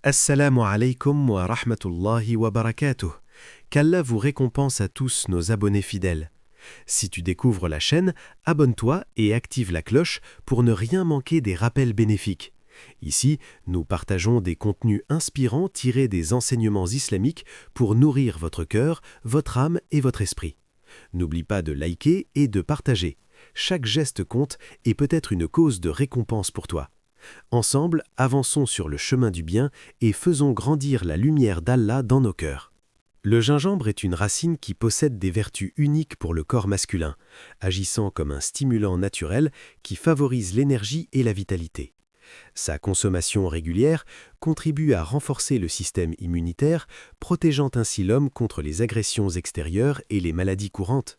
Assalamu alaikum wa rahmatullahi wa barakatuh. Qu'Allah vous récompense à tous nos abonnés fidèles. Si tu découvres la chaîne, abonne-toi et active la cloche pour ne rien manquer des rappels bénéfiques. Ici, nous partageons des contenus inspirants tirés des enseignements islamiques pour nourrir votre cœur, votre âme et votre esprit. N'oublie pas de liker et de partager. Chaque geste compte et peut être une cause de récompense pour toi. Ensemble, avançons sur le chemin du bien et faisons grandir la lumière d'Allah dans nos cœurs. Le gingembre est une racine qui possède des vertus uniques pour le corps masculin, agissant comme un stimulant naturel qui favorise l'énergie et la vitalité. Sa consommation régulière contribue à renforcer le système immunitaire, protégeant ainsi l'homme contre les agressions extérieures et les maladies courantes.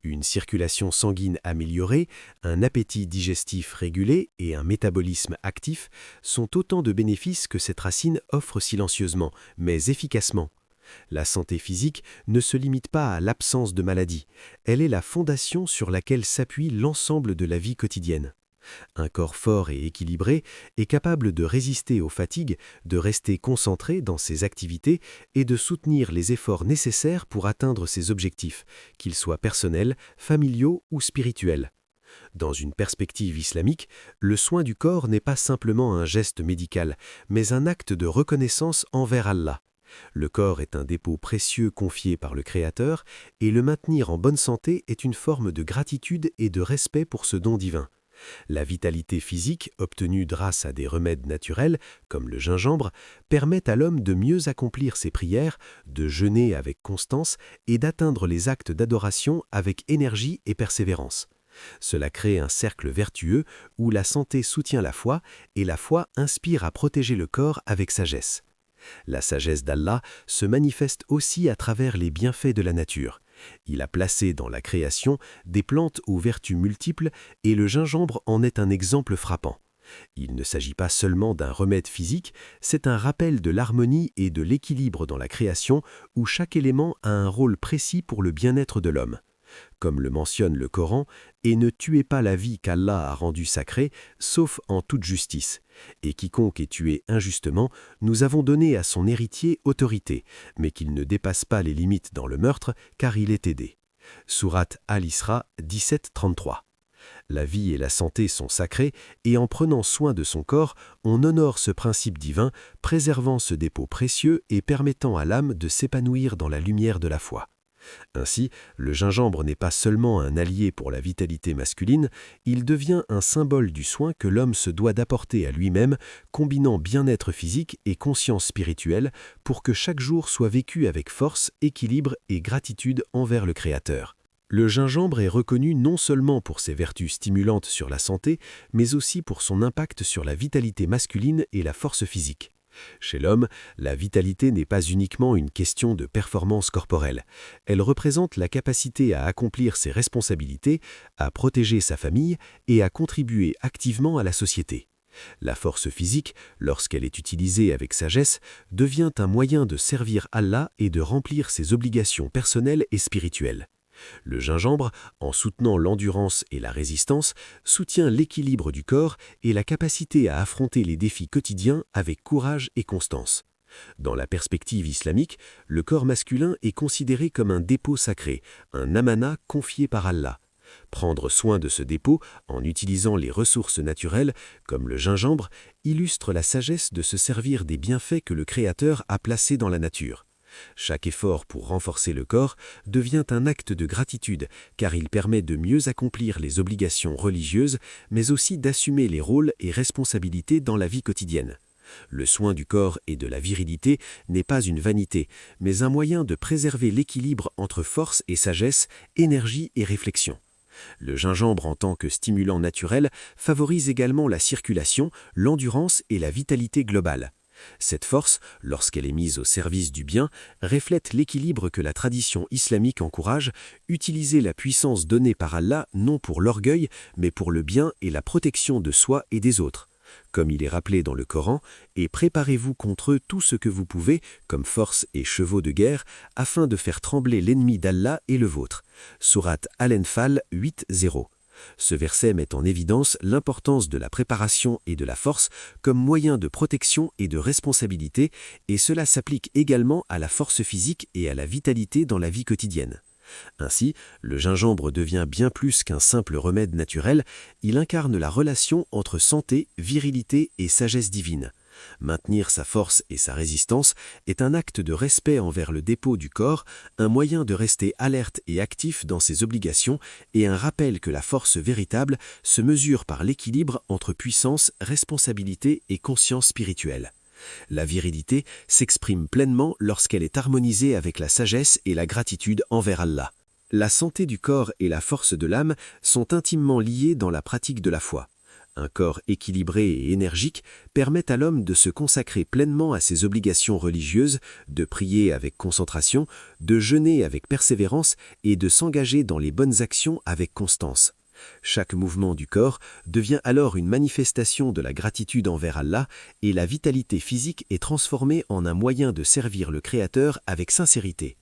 Une circulation sanguine améliorée, un appétit digestif régulé et un métabolisme actif sont autant de bénéfices que cette racine offre silencieusement, mais efficacement. La santé physique ne se limite pas à l'absence de maladie, elle est la fondation sur laquelle s'appuie l'ensemble de la vie quotidienne. Un corps fort et équilibré est capable de résister aux fatigues, de rester concentré dans ses activités et de soutenir les efforts nécessaires pour atteindre ses objectifs, qu'ils soient personnels, familiaux ou spirituels. Dans une perspective islamique, le soin du corps n'est pas simplement un geste médical, mais un acte de reconnaissance envers Allah. Le corps est un dépôt précieux confié par le Créateur et le maintenir en bonne santé est une forme de gratitude et de respect pour ce don divin. La vitalité physique, obtenue grâce à des remèdes naturels, comme le gingembre, permet à l'homme de mieux accomplir ses prières, de jeûner avec constance et d'atteindre les actes d'adoration avec énergie et persévérance. Cela crée un cercle vertueux où la santé soutient la foi et la foi inspire à protéger le corps avec sagesse. La sagesse d'Allah se manifeste aussi à travers les bienfaits de la nature. Il a placé dans la création des plantes aux vertus multiples et le gingembre en est un exemple frappant. Il ne s'agit pas seulement d'un remède physique, c'est un rappel de l'harmonie et de l'équilibre dans la création où chaque élément a un rôle précis pour le bien-être de l'homme. Comme le mentionne le Coran, « Et ne tuez pas la vie qu'Allah a rendue sacrée, sauf en toute justice. Et quiconque est tué injustement, nous avons donné à son héritier autorité, mais qu'il ne dépasse pas les limites dans le meurtre, car il est aidé. » Sourate Al-Isra 17-33. La vie et la santé sont sacrées, et en prenant soin de son corps, on honore ce principe divin, préservant ce dépôt précieux et permettant à l'âme de s'épanouir dans la lumière de la foi. Ainsi, le gingembre n'est pas seulement un allié pour la vitalité masculine, il devient un symbole du soin que l'homme se doit d'apporter à lui-même, combinant bien-être physique et conscience spirituelle pour que chaque jour soit vécu avec force, équilibre et gratitude envers le Créateur. Le gingembre est reconnu non seulement pour ses vertus stimulantes sur la santé, mais aussi pour son impact sur la vitalité masculine et la force physique. Chez l'homme, la vitalité n'est pas uniquement une question de performance corporelle. Elle représente la capacité à accomplir ses responsabilités, à protéger sa famille et à contribuer activement à la société. La force physique, lorsqu'elle est utilisée avec sagesse, devient un moyen de servir Allah et de remplir ses obligations personnelles et spirituelles. Le gingembre, en soutenant l'endurance et la résistance, soutient l'équilibre du corps et la capacité à affronter les défis quotidiens avec courage et constance. Dans la perspective islamique, le corps masculin est considéré comme un dépôt sacré, un amana confié par Allah. Prendre soin de ce dépôt, en utilisant les ressources naturelles, comme le gingembre, illustre la sagesse de se servir des bienfaits que le Créateur a placés dans la nature. Chaque effort pour renforcer le corps devient un acte de gratitude car il permet de mieux accomplir les obligations religieuses mais aussi d'assumer les rôles et responsabilités dans la vie quotidienne. Le soin du corps et de la virilité n'est pas une vanité, mais un moyen de préserver l'équilibre entre force et sagesse, énergie et réflexion. Le gingembre en tant que stimulant naturel favorise également la circulation, l'endurance et la vitalité globale. Cette force, lorsqu'elle est mise au service du bien, reflète l'équilibre que la tradition islamique encourage, utiliser la puissance donnée par Allah non pour l'orgueil, mais pour le bien et la protection de soi et des autres. Comme il est rappelé dans le Coran, « Et préparez-vous contre eux tout ce que vous pouvez, comme force et chevaux de guerre, afin de faire trembler l'ennemi d'Allah et le vôtre. » Sourate Al-Anfal 8-0. Ce verset met en évidence l'importance de la préparation et de la force comme moyen de protection et de responsabilité, et cela s'applique également à la force physique et à la vitalité dans la vie quotidienne. Ainsi, le gingembre devient bien plus qu'un simple remède naturel, il incarne la relation entre santé, virilité et sagesse divine. Maintenir sa force et sa résistance est un acte de respect envers le dépôt du corps, un moyen de rester alerte et actif dans ses obligations et un rappel que la force véritable se mesure par l'équilibre entre puissance, responsabilité et conscience spirituelle. La virilité s'exprime pleinement lorsqu'elle est harmonisée avec la sagesse et la gratitude envers Allah. La santé du corps et la force de l'âme sont intimement liées dans la pratique de la foi. Un corps équilibré et énergique permet à l'homme de se consacrer pleinement à ses obligations religieuses, de prier avec concentration, de jeûner avec persévérance et de s'engager dans les bonnes actions avec constance. Chaque mouvement du corps devient alors une manifestation de la gratitude envers Allah et la vitalité physique est transformée en un moyen de servir le Créateur avec sincérité.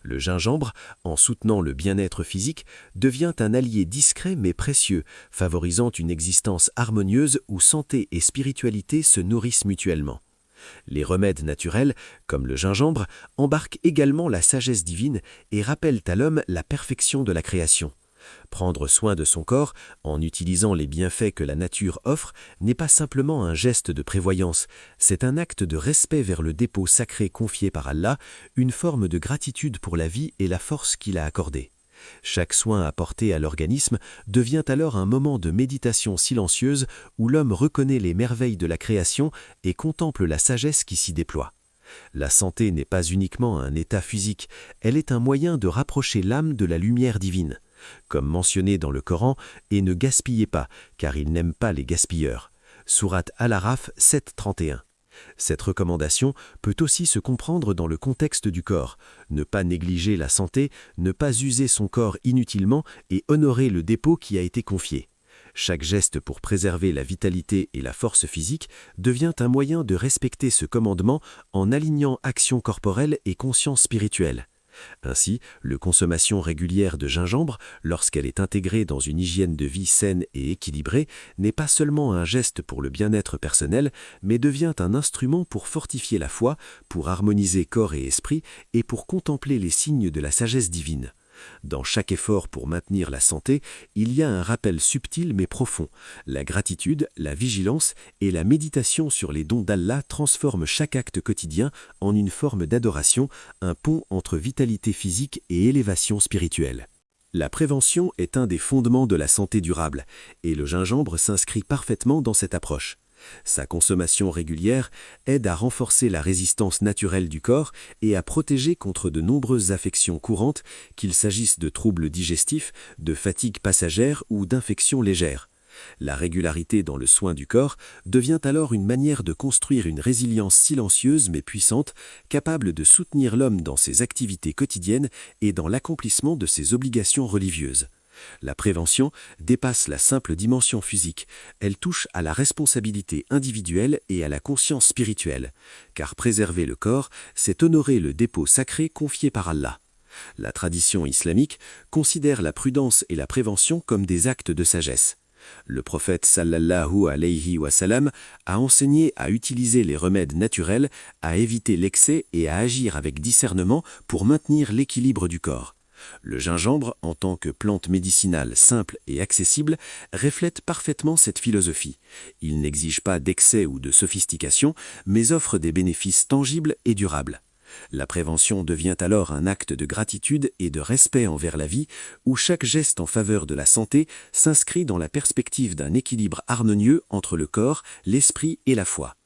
Le gingembre, en soutenant le bien-être physique, devient un allié discret mais précieux, favorisant une existence harmonieuse où santé et spiritualité se nourrissent mutuellement. Les remèdes naturels, comme le gingembre, embarquent également la sagesse divine et rappellent à l'homme la perfection de la création. Prendre soin de son corps, en utilisant les bienfaits que la nature offre, n'est pas simplement un geste de prévoyance, c'est un acte de respect vers le dépôt sacré confié par Allah, une forme de gratitude pour la vie et la force qu'il a accordée. Chaque soin apporté à l'organisme devient alors un moment de méditation silencieuse où l'homme reconnaît les merveilles de la création et contemple la sagesse qui s'y déploie. La santé n'est pas uniquement un état physique, elle est un moyen de rapprocher l'âme de la lumière divine. Comme mentionné dans le Coran, et ne gaspillez pas, car il n'aime pas les gaspilleurs. Sourate Al-Araf 7:31. Cette recommandation peut aussi se comprendre dans le contexte du corps. Ne pas négliger la santé, ne pas user son corps inutilement et honorer le dépôt qui a été confié. Chaque geste pour préserver la vitalité et la force physique devient un moyen de respecter ce commandement en alignant action corporelle et conscience spirituelle. Ainsi, la consommation régulière de gingembre, lorsqu'elle est intégrée dans une hygiène de vie saine et équilibrée, n'est pas seulement un geste pour le bien-être personnel, mais devient un instrument pour fortifier la foi, pour harmoniser corps et esprit et pour contempler les signes de la sagesse divine. Dans chaque effort pour maintenir la santé, il y a un rappel subtil mais profond. La gratitude, la vigilance et la méditation sur les dons d'Allah transforment chaque acte quotidien en une forme d'adoration, un pont entre vitalité physique et élévation spirituelle. La prévention est un des fondements de la santé durable, et le gingembre s'inscrit parfaitement dans cette approche. Sa consommation régulière aide à renforcer la résistance naturelle du corps et à protéger contre de nombreuses affections courantes, qu'il s'agisse de troubles digestifs, de fatigue passagère ou d'infections légères. La régularité dans le soin du corps devient alors une manière de construire une résilience silencieuse mais puissante, capable de soutenir l'homme dans ses activités quotidiennes et dans l'accomplissement de ses obligations religieuses. La prévention dépasse la simple dimension physique, elle touche à la responsabilité individuelle et à la conscience spirituelle, car préserver le corps, c'est honorer le dépôt sacré confié par Allah. La tradition islamique considère la prudence et la prévention comme des actes de sagesse. Le prophète sallallahu alayhi wa sallam a enseigné à utiliser les remèdes naturels, à éviter l'excès et à agir avec discernement pour maintenir l'équilibre du corps. Le gingembre, en tant que plante médicinale simple et accessible, reflète parfaitement cette philosophie. Il n'exige pas d'excès ou de sophistication, mais offre des bénéfices tangibles et durables. La prévention devient alors un acte de gratitude et de respect envers la vie, où chaque geste en faveur de la santé s'inscrit dans la perspective d'un équilibre harmonieux entre le corps, l'esprit et la foi.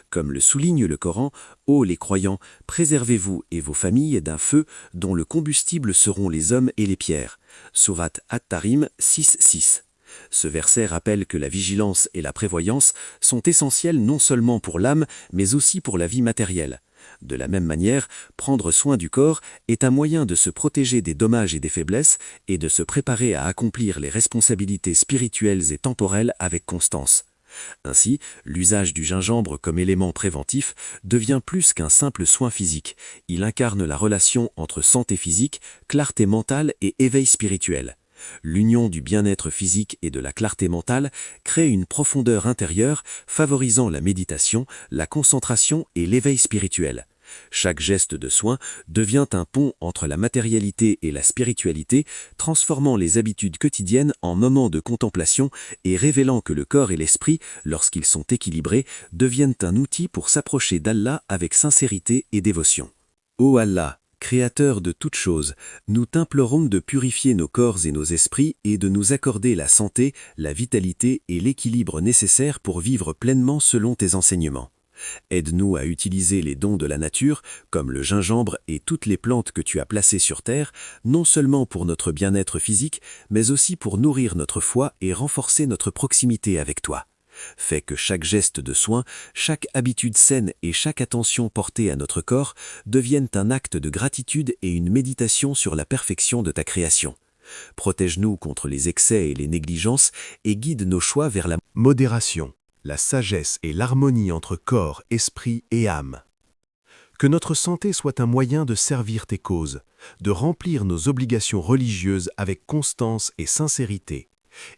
Comme le souligne le Coran, « Ô les croyants, préservez-vous et vos familles d'un feu dont le combustible seront les hommes et les pierres. » Sourate At-Tarim 6:6. Ce verset rappelle que la vigilance et la prévoyance sont essentielles non seulement pour l'âme, mais aussi pour la vie matérielle. De la même manière, prendre soin du corps est un moyen de se protéger des dommages et des faiblesses et de se préparer à accomplir les responsabilités spirituelles et temporelles avec constance. Ainsi, l'usage du gingembre comme élément préventif devient plus qu'un simple soin physique. Il incarne la relation entre santé physique, clarté mentale et éveil spirituel. L'union du bien-être physique et de la clarté mentale crée une profondeur intérieure favorisant la méditation, la concentration et l'éveil spirituel. Chaque geste de soin devient un pont entre la matérialité et la spiritualité, transformant les habitudes quotidiennes en moments de contemplation et révélant que le corps et l'esprit, lorsqu'ils sont équilibrés, deviennent un outil pour s'approcher d'Allah avec sincérité et dévotion. Ô Allah, Créateur de toutes choses, nous t'implorons de purifier nos corps et nos esprits et de nous accorder la santé, la vitalité et l'équilibre nécessaires pour vivre pleinement selon tes enseignements. Aide-nous à utiliser les dons de la nature, comme le gingembre et toutes les plantes que tu as placées sur terre, non seulement pour notre bien-être physique, mais aussi pour nourrir notre foi et renforcer notre proximité avec toi. Fais que chaque geste de soin, chaque habitude saine et chaque attention portée à notre corps deviennent un acte de gratitude et une méditation sur la perfection de ta création. Protège-nous contre les excès et les négligences et guide nos choix vers la modération, la sagesse et l'harmonie entre corps, esprit et âme. Que notre santé soit un moyen de servir tes causes, de remplir nos obligations religieuses avec constance et sincérité,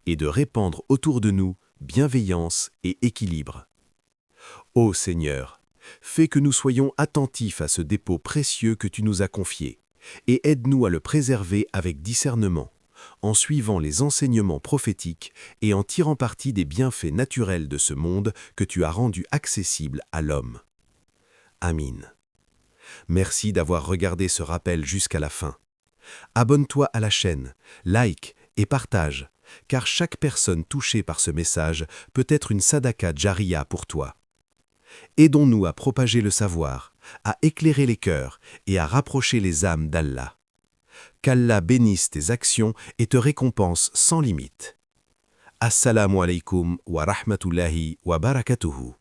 et de répandre autour de nous bienveillance et équilibre. Ô Seigneur, fais que nous soyons attentifs à ce dépôt précieux que tu nous as confié, et aide-nous à le préserver avec discernement, en suivant les enseignements prophétiques et en tirant parti des bienfaits naturels de ce monde que tu as rendu accessible à l'homme. Amin. Merci d'avoir regardé ce rappel jusqu'à la fin. Abonne-toi à la chaîne, like et partage, car chaque personne touchée par ce message peut être une sadaka jariya pour toi. Aidons-nous à propager le savoir, à éclairer les cœurs et à rapprocher les âmes d'Allah. Qu'Allah bénisse tes actions et te récompense sans limite. Assalamu alaikum wa rahmatullahi wa barakatuhu.